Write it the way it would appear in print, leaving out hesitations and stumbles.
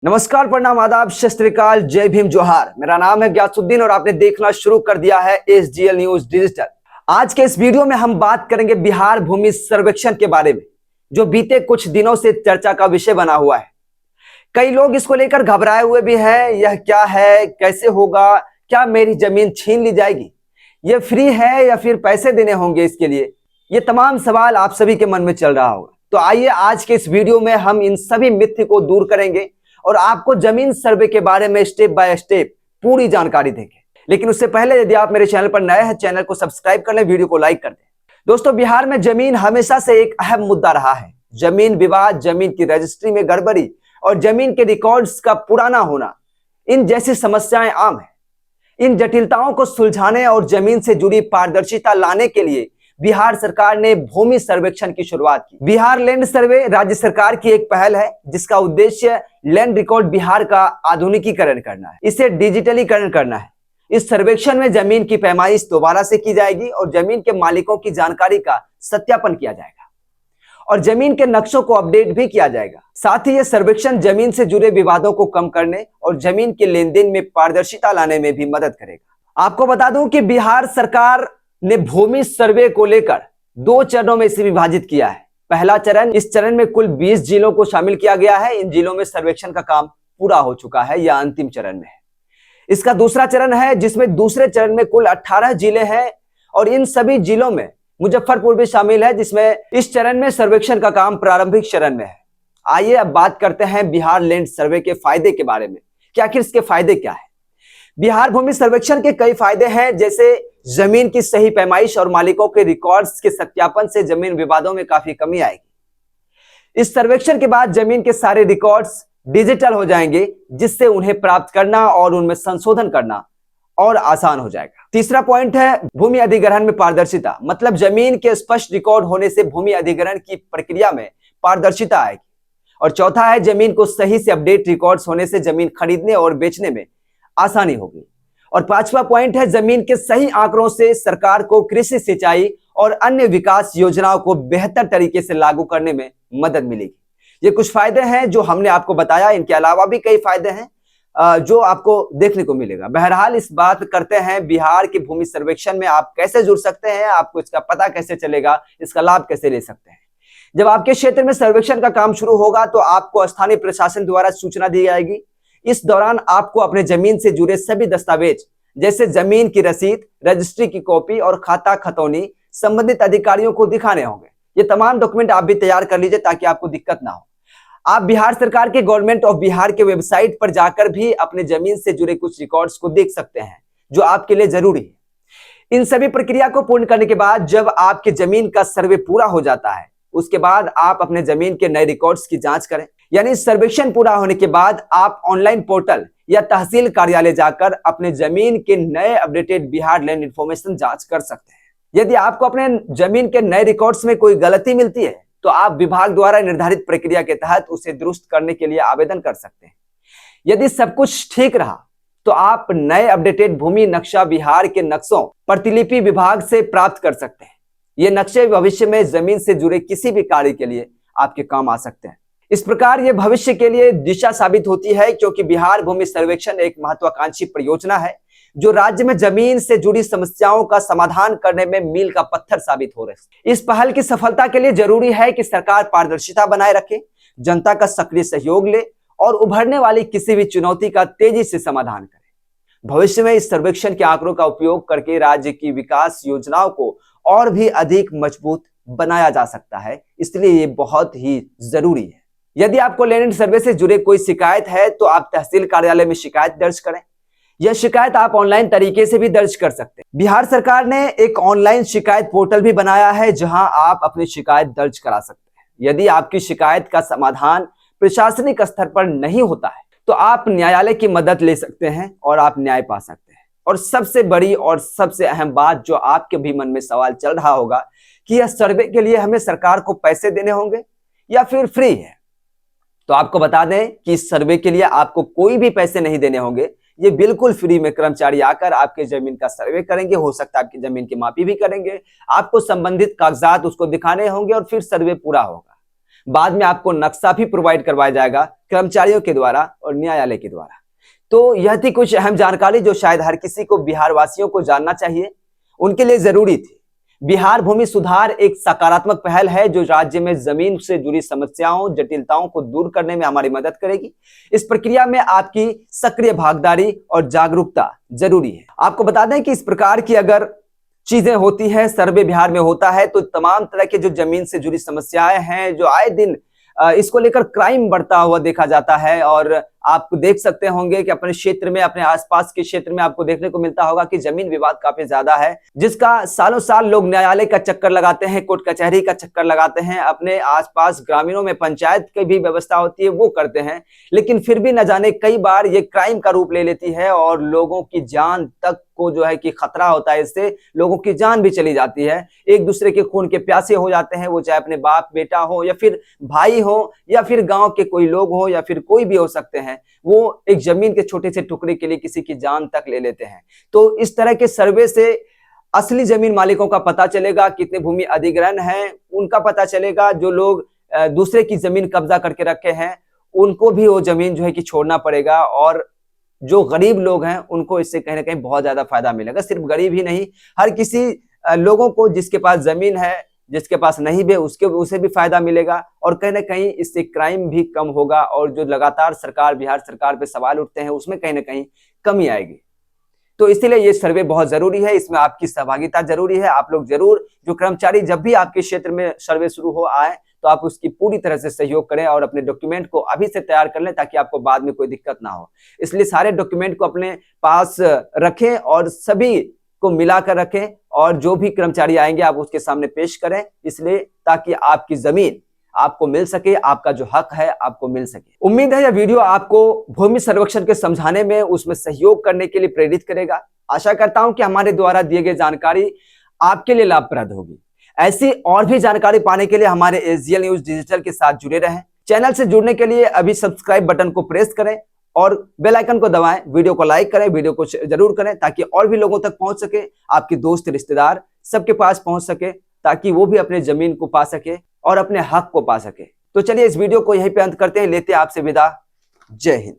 नमस्कार, प्रणाम, आदाब, सत श्री अकाल, जय भीम, जोहार। मेरा नाम है ग्यासुद्दीन और आपने देखना शुरू कर दिया है SGL न्यूज डिजिटल। आज के इस वीडियो में हम बात करेंगे बिहार भूमि सर्वेक्षण के बारे में, जो बीते कुछ दिनों से चर्चा का विषय बना हुआ है। कई लोग इसको लेकर घबराए हुए भी हैं। यह क्या है, कैसे होगा, क्या मेरी जमीन छीन ली जाएगी, ये फ्री है या फिर पैसे देने होंगे इसके लिए, ये तमाम सवाल आप सभी के मन में चल रहा होगा। तो आइए आज के इस वीडियो में हम इन सभी मिथ्य को दूर करेंगे और आपको जमीन सर्वे के बारे में स्टेप बाय स्टेप पूरी जानकारी देंगे। लेकिन उससे पहले यदि आप मेरे चैनल पर नए हैं, चैनल को सब्सक्राइब कर लें, वीडियो को लाइक कर दें। दोस्तों, बिहार में जमीन हमेशा से एक अहम मुद्दा रहा है। जमीन विवाद, जमीन की रजिस्ट्री में गड़बड़ी और जमीन के रिकॉर्ड्स का पुराना होना, इन जैसी समस्याएं आम है। इन जटिलताओं को सुलझाने और जमीन से जुड़ी पारदर्शिता लाने के लिए बिहार सरकार ने भूमि सर्वेक्षण की शुरुआत की। बिहार लैंड सर्वे राज्य सरकार की एक पहल है, जिसका उद्देश्य लैंड रिकॉर्ड बिहार का आधुनिकीकरण करना है, इसे डिजिटलीकरण करना है। इस सर्वेक्षण में जमीन की पैमाइश दोबारा से की जाएगी और जमीन के मालिकों की जानकारी का सत्यापन किया जाएगा और जमीन के नक्शों को अपडेट भी किया जाएगा। साथ ही यह सर्वेक्षण जमीन से जुड़े विवादों को कम करने और जमीन के लेन देन में पारदर्शिता लाने में भी मदद करेगा। आपको बता दूं कि बिहार सरकार ने भूमि सर्वे को लेकर 2 चरणों में इसे विभाजित किया है। पहला चरण, इस चरण में कुल 20 जिलों को शामिल किया गया है। इन जिलों में सर्वेक्षण का काम पूरा हो चुका है या अंतिम चरण में है। इसका दूसरा चरण है, जिसमें दूसरे चरण में कुल 18 जिले हैं और इन सभी जिलों में मुजफ्फरपुर भी शामिल है, जिसमें इस चरण में सर्वेक्षण का काम प्रारंभिक चरण में है। आइए अब बात करते हैं बिहार लैंड सर्वे के फायदे के बारे में कि आखिर इसके फायदे क्या है। बिहार भूमि सर्वेक्षण के कई फायदे हैं, जैसे जमीन की सही पैमाइश और मालिकों के रिकॉर्ड्स के सत्यापन से जमीन विवादों में काफी कमी आएगी। इस सर्वेक्षण के बाद जमीन के सारे रिकॉर्ड्स डिजिटल हो जाएंगे, जिससे उन्हें प्राप्त करना और उनमें संशोधन करना और आसान हो जाएगा। तीसरा पॉइंट है भूमि अधिग्रहण में पारदर्शिता, मतलब जमीन के स्पष्ट रिकॉर्ड होने से भूमि अधिग्रहण की प्रक्रिया में पारदर्शिता आएगी। और चौथा है जमीन को सही से अपडेट रिकॉर्ड्स होने से जमीन खरीदने और बेचने में आसानी होगी। और पांचवा पॉइंट है जमीन के सही आंकड़ों से सरकार को कृषि, सिंचाई और अन्य विकास योजनाओं को बेहतर तरीके से लागू करने में मदद मिलेगी। ये कुछ फायदे हैं जो हमने आपको बताया। इनके अलावा भी कई फायदे हैं जो आपको देखने को मिलेगा। बहरहाल इस बात करते हैं बिहार के भूमि सर्वेक्षण में आप कैसे जुड़ सकते हैं, आपको इसका पता कैसे चलेगा, इसका लाभ कैसे ले सकते हैं। जब आपके क्षेत्र में सर्वेक्षण का काम शुरू होगा तो आपको स्थानीय प्रशासन द्वारा सूचना दी जाएगी। इस दौरान आपको अपने जमीन से जुड़े सभी दस्तावेज, जैसे जमीन की रसीद, रजिस्ट्री की कॉपी और खाता खतौनी संबंधित अधिकारियों को दिखाने होंगे। ये तमाम डॉक्यूमेंट आप भी तैयार कर लीजिए ताकि आपको दिक्कत ना हो। आप बिहार सरकार के गवर्नमेंट ऑफ बिहार के वेबसाइट पर जाकर भी अपने जमीन से जुड़े कुछ रिकॉर्ड्स को देख सकते हैं, जो आपके लिए जरूरी है। इन सभी प्रक्रिया को पूर्ण करने के बाद जब आपके जमीन का सर्वे पूरा हो जाता है, उसके बाद आप अपने जमीन के नए रिकॉर्ड्स की जांच करें। यानी सर्वेक्षण पूरा होने के बाद आप ऑनलाइन पोर्टल या तहसील कार्यालय जाकर अपने जमीन के नए अपडेटेड बिहार लैंड इंफॉर्मेशन जांच कर सकते हैं। यदि आपको अपने जमीन के नए रिकॉर्ड्स में कोई गलती मिलती है तो आप विभाग द्वारा निर्धारित प्रक्रिया के तहत उसे दुरुस्त करने के लिए आवेदन कर सकते हैं। यदि सब कुछ ठीक रहा तो आप नए अपडेटेड भूमि नक्शा बिहार के नक्शों प्रतिलिपि विभाग से प्राप्त कर सकते हैं। ये नक्शे भविष्य में जमीन से जुड़े किसी भी कार्य के लिए आपके काम आ सकते हैं। इस प्रकार ये भविष्य के लिए दिशा साबित होती है, क्योंकि बिहार भूमि सर्वेक्षण एक महत्वाकांक्षी परियोजना है जो राज्य में जमीन से जुड़ी समस्याओं का समाधान करने में मील का पत्थर साबित हो रहे हैं। इस पहल की सफलता के लिए जरूरी है कि सरकार पारदर्शिता बनाए रखे, जनता का सक्रिय सहयोग ले और उभरने वाली किसी भी चुनौती का तेजी से समाधान करे। भविष्य में इस सर्वेक्षण के आंकड़ों का उपयोग करके राज्य की विकास योजनाओं को और भी अधिक मजबूत बनाया जा सकता है, इसलिए ये बहुत ही जरूरी है। यदि आपको लैंड सर्वे से जुड़े कोई शिकायत है तो आप तहसील कार्यालय में शिकायत दर्ज करें। यह शिकायत आप ऑनलाइन तरीके से भी दर्ज कर सकते हैं। बिहार सरकार ने एक ऑनलाइन शिकायत पोर्टल भी बनाया है, जहां आप अपनी शिकायत दर्ज करा सकते हैं। यदि आपकी शिकायत का समाधान प्रशासनिक स्तर पर नहीं होता है तो आप न्यायालय की मदद ले सकते हैं और आप न्याय पा सकते हैं। और सबसे बड़ी और सबसे अहम बात जो आपके भी मन में सवाल चल रहा होगा कि यह सर्वे के लिए हमें सरकार को पैसे देने होंगे या फिर फ्री है, तो आपको बता दें कि इस सर्वे के लिए आपको कोई भी पैसे नहीं देने होंगे। ये बिल्कुल फ्री में कर्मचारी आकर आपके जमीन का सर्वे करेंगे, हो सकता है आपकी जमीन की मापी भी करेंगे, आपको संबंधित कागजात उसको दिखाने होंगे और फिर सर्वे पूरा होगा। बाद में आपको नक्शा भी प्रोवाइड करवाया जाएगा कर्मचारियों के द्वारा और न्यायालय के द्वारा। तो यह थी कुछ अहम जानकारी जो शायद हर किसी को, बिहार वासियों को जानना चाहिए, उनके लिए जरूरी थी। बिहार भूमि सुधार एक सकारात्मक पहल है जो राज्य में जमीन से जुड़ी समस्याओं, जटिलताओं को दूर करने में हमारी मदद करेगी। इस प्रक्रिया में आपकी सक्रिय भागीदारी और जागरूकता जरूरी है। आपको बता दें कि इस प्रकार की अगर चीजें होती है, सर्वे बिहार में होता है, तो तमाम तरह के जो जमीन से जुड़ी समस्याएं हैं, जो आए दिन इसको लेकर क्राइम बढ़ता हुआ देखा जाता है। और आप देख सकते होंगे कि अपने क्षेत्र में, अपने आसपास के क्षेत्र में आपको देखने को मिलता होगा कि जमीन विवाद काफी ज्यादा है, जिसका सालों साल लोग न्यायालय का चक्कर लगाते हैं, कोर्ट कचहरी का चक्कर लगाते हैं, अपने आसपास ग्रामीणों में पंचायत की भी व्यवस्था होती है वो करते हैं, लेकिन फिर भी न जाने कई बार ये क्राइम का रूप ले लेती है और लोगों की जान तक को जो है कि खतरा होता है। इससे लोगों की जान भी चली जाती है, एक दूसरे के खून के प्यासे हो जाते हैं, वो चाहे अपने बाप बेटा हो या फिर भाई हो या फिर गांव के कोई लोग हो या फिर कोई भी हो सकते हैं, वो एक जमीन के छोटे से टुकड़े के लिए किसी की जान तक ले लेते हैं। तो इस तरह के सर्वे से असली जमीन मालिकों का पता चलेगा, कितने भूमि अधिग्रहण हैं उनका पता चलेगा, जो लोग दूसरे की जमीन कब्जा करके रखे हैं उनको भी वो जमीन जो है कि छोड़ना पड़ेगा, और जो गरीब लोग हैं उनको इससे कहीं ना कहीं बहुत ज्यादा फायदा मिलेगा। सिर्फ गरीब ही नहीं, हर किसी लोगों को जिसके पास जमीन है, जिसके पास नहीं भी उसे भी फायदा मिलेगा, और कहीं ना कहीं इससे क्राइम भी कम होगा, और जो लगातार बिहार सरकार पे सवाल उठते हैं उसमें कहीं ना कहीं कमी आएगी। तो इसीलिए ये सर्वे बहुत जरूरी है, इसमें आपकी सहभागिता जरूरी है। आप लोग जरूर, जो कर्मचारी जब भी आपके क्षेत्र में सर्वे शुरू हो आए तो आप उसकी पूरी तरह से सहयोग करें और अपने डॉक्यूमेंट को अभी से तैयार कर लें ताकि आपको बाद में कोई दिक्कत ना हो। इसलिए सारे डॉक्यूमेंट को अपने पास रखें और सभी को मिलाकर रखें, और जो भी कर्मचारी आएंगे आप उसके सामने पेश करें, इसलिए ताकि आपकी जमीन आपको मिल सके, आपका जो हक है आपको मिल सके। उम्मीद है यह वीडियो आपको भूमि सर्वेक्षण के समझाने में, उसमें सहयोग करने के लिए प्रेरित करेगा। आशा करता हूं कि हमारे द्वारा दिए गए जानकारी आपके लिए लाभप्रद होगी। ऐसी और भी जानकारी पाने के लिए हमारे एसजीएल न्यूज डिजिटल के साथ जुड़े रहें। चैनल से जुड़ने के लिए अभी सब्सक्राइब बटन को प्रेस करें और बेल आइकन को दबाएं, वीडियो को लाइक करें, वीडियो को जरूर करें ताकि और भी लोगों तक पहुंच सके, आपके दोस्त रिश्तेदार सबके पास पहुंच सके, ताकि वो भी अपने जमीन को पा सके और अपने हक को पा सके। तो चलिए इस वीडियो को यहीं पे अंत करते हैं, लेते हैं आपसे विदा। जय हिंद।